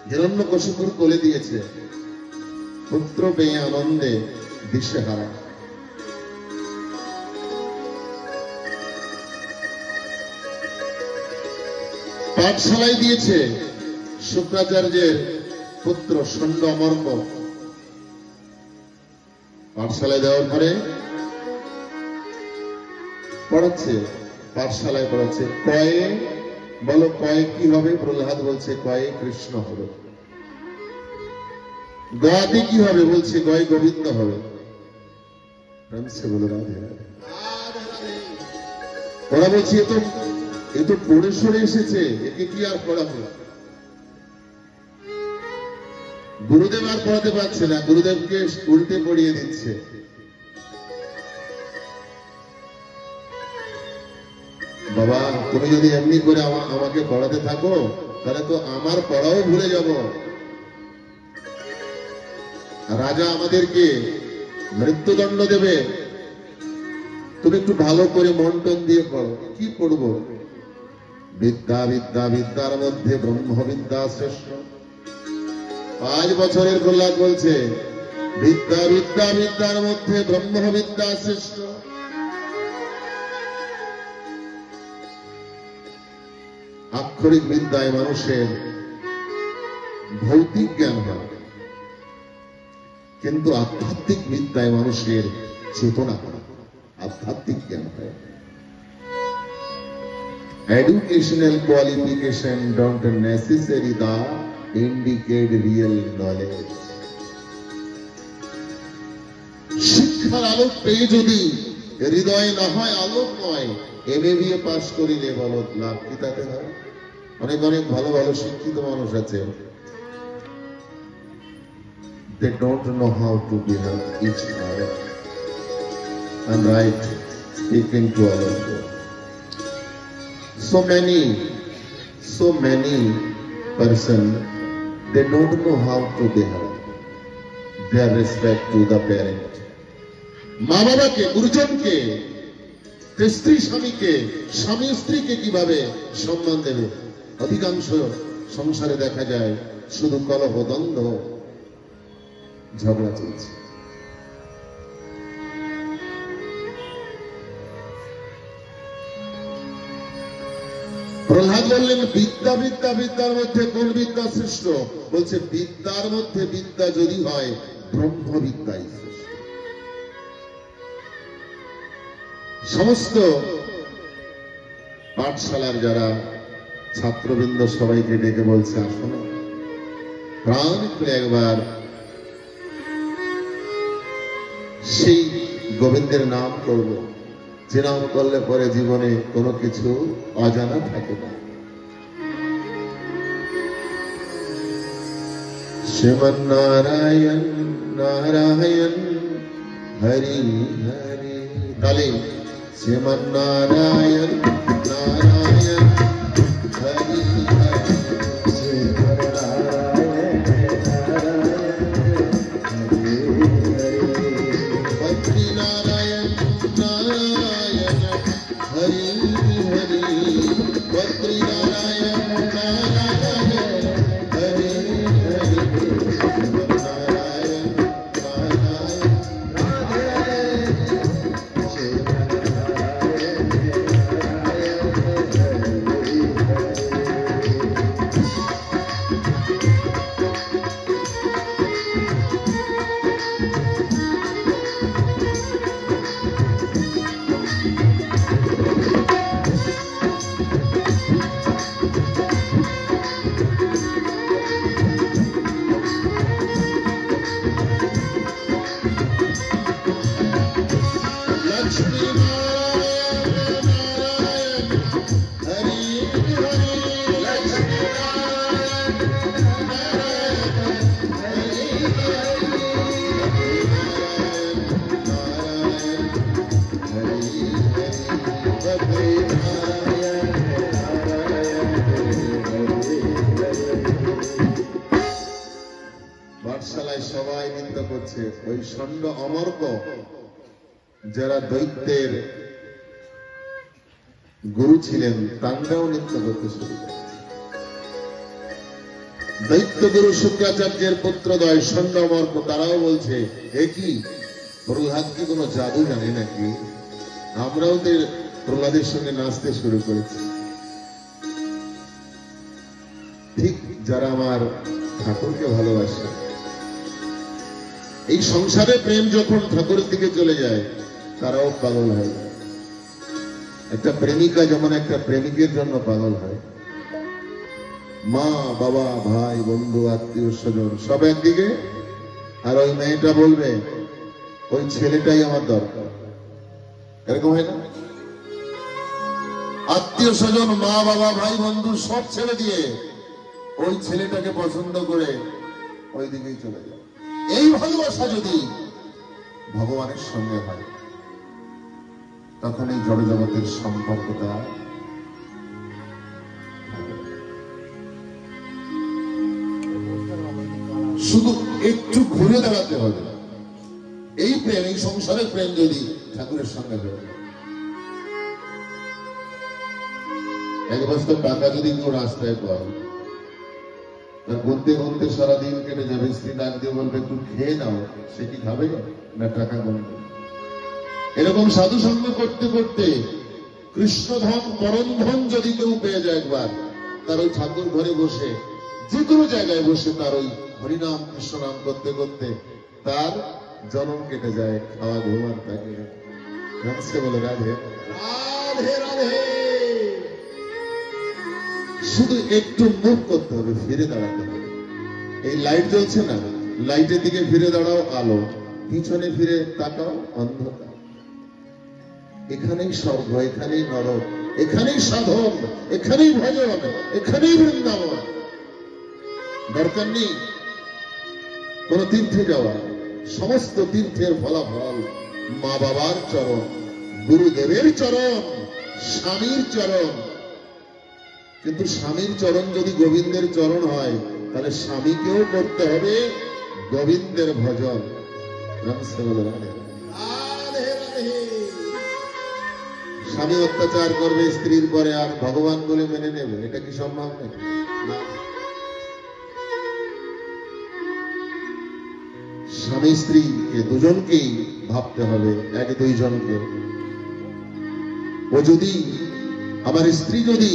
হিরণ্যকশিপুর কোলে দিয়েছে, পুত্র পেয়ে আনন্দে দিশেহারা। পাঠশালায় দিয়েছে শুক্রাচার্যের পুত্র ষণ্ড অমর্ক। পাঠশালায় দেওয়ার পরে পড়াচ্ছে, পাঠশালায় পড়াচ্ছে। কয়ে বলো, কয়ে কি হবে? প্রহ্লাদ বলছে কয়ে কৃষ্ণ হবে। গয়াতে কি হবে? বলছে গয়ে গোবিন্দ হবে। বলো রাধে রাধে। ওরা বলছে এ তো পড়ে সরে এসেছে, একে কি আর পড়াবো? গুরুদেব আর পড়াতে পারছে না, গুরুদেবকে উল্টে পড়িয়ে দিচ্ছে। বাবা, তুমি যদি এমনি করে আমাকে পড়াতে থাকো, তাহলে তো আমার পড়াও ভুলে যাব। রাজা আমাদেরকে মৃত্যুদণ্ড দেবে। তুমি একটু ভালো করে মন টন দিয়ে পড়ো। কি পড়বো? বিদ্যা বিদ্যা বিদ্যার মধ্যে ব্রহ্মবিদ্যা শ্রেষ্ঠ। 5 বছরের প্রহ্লাদ বলছে বিদ্যা বিদ্যা বিদ্যার মধ্যে ব্রহ্মবিদ্যা শ্রেষ্ঠ। আক্ষরিক বিদ্যায় মানুষের ভৌতিক জ্ঞান হয়, কিন্তু আধ্যাত্মিক বিদ্যায় মানুষের চেতনা হয়, আধ্যাত্মিক জ্ঞান হয়। Educational qualification don't necessarily indicate real knowledge. শিক্ষার আলোক পেয়ে যদি হৃদয় না হয় আলোকময়, MA পাস করিলে বলো লাভ কি তাতে হয়? অনেক অনেক ভালো ভালো শিক্ষিত মানুষ আছে, they don't know how to behave each other. I'm right speaking to all of you. So many person, they don't know how to behave their respect to the parent. মা বাবাকে, গুরুজনকে, স্ত্রী স্বামীকে, স্বামী স্ত্রীকে কিভাবে সম্মান দেবে? অধিকাংশ সংসারে দেখা যায় শুধু কলহ, দ্বন্দ্ব, ঝগড়া চলছে। প্রহ্লাদ বললেন বিদ্যা বিদ্যা বিদ্যার মধ্যে কোন বিদ্যা শ্রেষ্ঠ? বলছে বিদ্যার মধ্যে বিদ্যা যদি হয়, ব্রহ্মবিদ্যাই শ্রেষ্ঠ। সমস্ত পাঠশালার যারা ছাত্রবৃন্দ সবাইকে ডেকে বলছে, আসুন প্রাণ খুলে একবার সেই গোবিন্দের নাম করব, যে নাম করলে পরে জীবনে কোনো কিছু অজানা থাকে না। শ্রীমন্নারায়ণ নারায়ণ হরি হরি। তাহলে শ্রীমন্নারায়ণ নারায়ণ হরি হরি, শ্রীমন্নারায়ণ নারায়ণ হরি হরি, বদ্রীনারায়ণ নারায়ণ হরি হরি, বদ্রীনারায়ণ নারায়ণ হরি হরি, শ্রীমন্নারায়ণ নারায়ণ পাঠশালায় সবাই নিন্দা করছে। ওই ষণ্ড অমর্ক যারা দৈত্যের গুরু ছিলেন, তাঁরাও নিন্দা করতে শুরু করেছে। দৈত্যগুরু শুক্রাচার্যের পুত্রদ্বয় ষণ্ডমর্ক তারাও বলছে, এ কি প্রহ্লাদ কি কোনো জাদু জানে নাকি? আমরাও তো প্রহ্লাদের সঙ্গে নাচতে শুরু করেছি। ঠিক যারা আমার ঠাকুরকে ভালোবাসে, এই সংসারে প্রেম যখন ঠাকুরের দিকে চলে যায় তারাও পাগল হয়। একটা প্রেমিকা যেমন একটা প্রেমিকের জন্য পাগল হয়, মা বাবা ভাই বন্ধু আত্মীয় স্বজন সব একদিকে, আর ওই মেয়েটা বলবে ওই ছেলেটাই আমার দরকার। এরকম হয় না? আত্মীয় স্বজন মা বাবা ভাই বন্ধু সব ছেড়ে দিয়ে ওই ছেলেটাকে পছন্দ করে ওই দিকেই চলে যায়। এই ভালোবাসা যদি ভগবানের সঙ্গে হয় তখন এই জড় জগতের সম্পর্কটা শুধু একটু ঘুরে দাঁড়াতে হবে। এই প্রেম, এই সংসারের প্রেম যদি ঠাকুরের সঙ্গে হয়ে যায়, এক বস্তা টাকা যদি কেউ রাস্তায় পায়, গুনতে গুনতে সারাদিন কেটে যাবে, স্ত্রী ডাক দিয়ে বলবে একটু খেয়ে নাও, সে কি খাবে না টাকা গুনবে? এরকম সাধু সঙ্গ করতে করতে কৃষ্ণধাম পরম ধন যদি কেউ পেয়ে যায় একবার, তার ওই ঠাকুর ঘরে বসে যে কোনো জায়গায় বসে তার ওই হরিনাম কৃষ্ণ নাম করতে করতে তার জন্ম কেটে যায়, খাওয়া ঘুমান থাকে। বলে রাধে রাধে রাধে। শুধু একটু মুখ করতে হবে, ফিরে দাঁড়াতে হবে। এই লাইট জ্বলছে না, লাইটের দিকে ফিরে দাঁড়াও আলো, পিছনে ফিরে তাকাও অন্ধকার। এখানেই স্বর্গ, এখানেই নরক, এখানেই সাধন, এখানেই ভজন, এখানেই বৃন্দাবন। দরকার নেই কোন তীর্থে যাওয়া। সমস্ত তীর্থের ফলাফল মা বাবার চরণ, গুরুদেবের চরণ, স্বামীর চরণ। কিন্তু স্বামীর চরণ যদি গোবিন্দের চরণ হয় তাহলে স্বামীকেও করতে হবে গোবিন্দের ভজন। স্বামী অত্যাচার করবে স্ত্রীর পরে আর ভগবান বলে মেনে নেবে, এটা কি সম্ভব না? স্বামী স্ত্রীকে দুজনকেই ভাবতে হবে, এক দুইজনকে। ও যদি আমার স্ত্রী যদি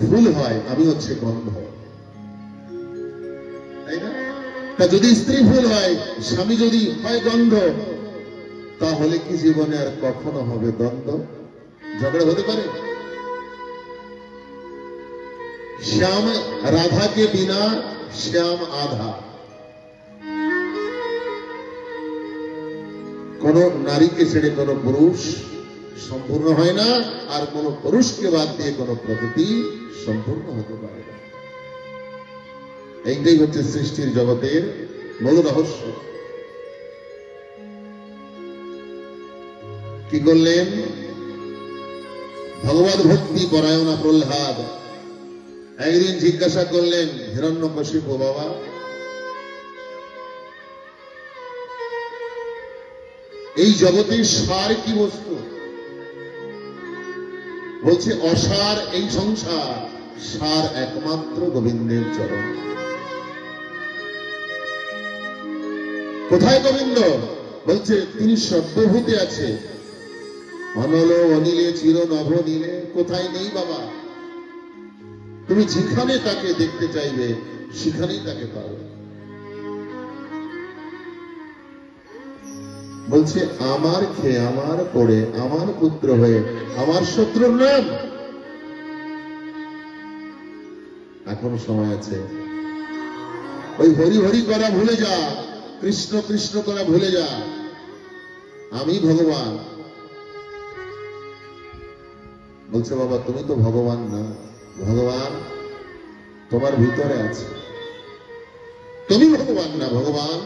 ফুল হয়, আমি হচ্ছে গন্ধ, তাই না? তা যদি স্ত্রী ফুল হয়, স্বামী যদি হয় গন্ধ, তাহলে কি জীবনে আর কখনো হবে দ্বন্দ্ব, ঝগড়া হতে পারে? শ্যাম রাধাকে বিনা শ্যাম আধা। কোন নারীকে ছেড়ে কোন পুরুষ সম্পূর্ণ হয় না, আর কোন পুরুষকে বাদ দিয়ে কোন প্রকৃতি সম্পূর্ণ হতে পারে না। এইটাই হচ্ছে সৃষ্টির জগতের মূল রহস্য। কি করলেন? ভগবত ভক্তি পরায়ণা প্রহ্লাদ একদিন জিজ্ঞাসা করলেন হিরণ্যকশিপু, বাবা এই জগতের সার কি বস্তু? বলছে অসার এই সংসার, সার একমাত্র গোবিন্দের চরণ। কোথায় গোবিন্দ? বলছে তিনি সর্বভূতে আছে, অনল অনিলে চির নভ নীলে। কোথায় নেই বাবা, তুমি যেখানে তাকে দেখতে চাইবে সেখানেই তাকে পাবে। বলছে আমার খেয়ে আমার পড়ে আমার পুত্র হয়ে আমার শত্রুর নাম। এখন সময় আছে, ওই হরি হরি করা ভুলে যা, কৃষ্ণ কৃষ্ণ করা ভুলে যা, আমি ভগবান। বলছে বাবা তুমি তো ভগবান না, ভগবান তোমার ভিতরে আছে। তুমি ভগবান না, ভগবান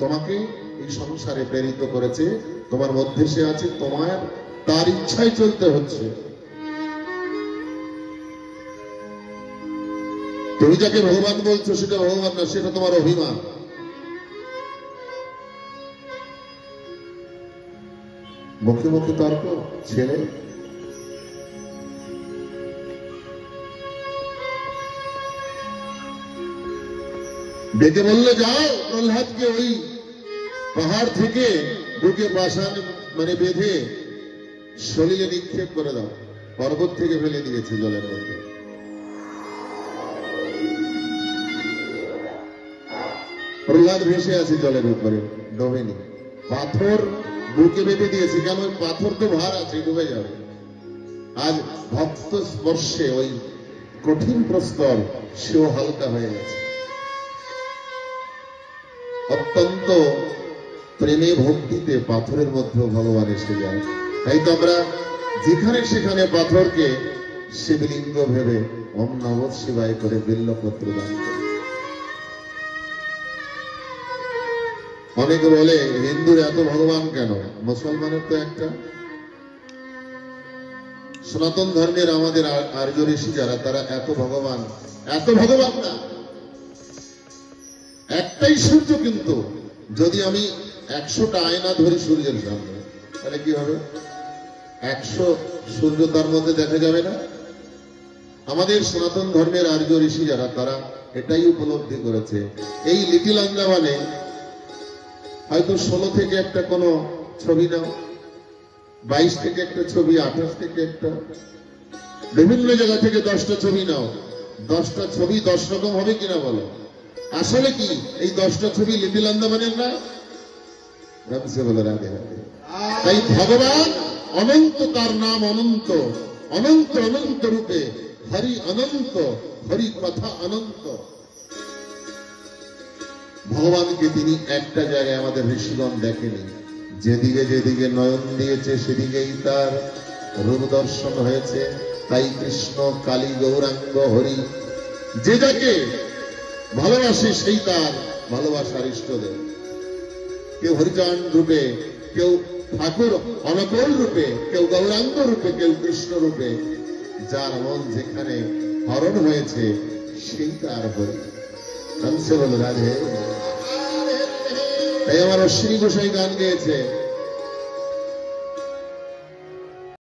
তোমাকে এই সংসারে প্রেরিত করেছে, তোমার মধ্যে সে আছে, তোমার তার ইচ্ছায় চলতে হচ্ছে। তুমি যাকে ভগবান বলছো সেটা ভগবান না, সেটা তোমার অভিমান। মুখে মুখে তর্ক ছেলে। ডেকে বললে যাও প্রহ্লাদকে ওই পাহাড় থেকে বুকে পাষাণ মানে বেঁধে শরীরে নিক্ষেপ করে দাও। পর্বত থেকে ফেলে দিয়েছে জলের মধ্যে। প্রহ্লাদ ভেসে আছে জলের উপরে, ডোবেনি। পাথর বুকে বেঁধে দিয়েছে, কেন পাথর তো ভার আছে, ডুবে যাবে। আজ ভক্ত স্পর্শে ওই কঠিন প্রস্তর সেও হালকা হয়ে গেছে। অত্যন্ত প্রেমে ভক্তিতে পাথরের মধ্যে ভগবান এসে যায়। তাই তো আমরা যেখানে সেখানে পাথরকে শিবলিঙ্গ ভেবে ওম নমঃ শিবায় করে বিল্লপত্র দান করি। অনেকে বলে হিন্দুর এত ভগবান কেন, মুসলমানের তো একটা। সনাতন ধর্মের আমাদের আর্য ঋষি যারা, তারা এত ভগবান না। একটাই সূর্য, কিন্তু যদি আমি 100টা আয়না ধরি সূর্যের সামনে, তাহলে কি হবে? 100 সূর্য তার মধ্যে দেখা যাবে না। আমাদের সনাতন ধর্মের আর্য ঋষি যারা, তারা এটাই উপলব্ধি করেছে। এই লিটিল আন্দামানে হয়তো 16 থেকে একটা কোনো ছবি নাও, 22 থেকে একটা ছবি, 28 থেকে একটা, বিভিন্ন জায়গা থেকে 10টা ছবি নাও। 10টা ছবি 10 রকম হবে কিনা বলো? আসলে কি এই 10টা ছবি লিটিল আন্দামানের না? রামসে বলে রাধে রাধে। তাই ভগবান অনন্ত, তার নাম অনন্ত, অনন্ত অনন্ত রূপে হরি অনন্ত, হরি কথা অনন্ত। ভগবানকে তিনি একটা জায়গায় আমাদের ঋষিগণ দেখেনি। যেদিকে যেদিকে নয়ন দিয়েছে সেদিকেই তার রূপ দর্শন হয়েছে। তাই কৃষ্ণ কালী গৌরাঙ্গ হরি, যে যাকে ভালোবাসে সেই তার ভালোবাসার ইষ্টদেব। কেউ হরিচরণ রূপে, কেউ ঠাকুর অনকল রূপে, কেউ গৌরাঙ্গ রূপে, কেউ কৃষ্ণ রূপে। যার মন যেখানে হরণ হয়েছে সেই তার হরি। রাধে। তাই আমার অশ্বিনী গোসাই গান গেয়েছে,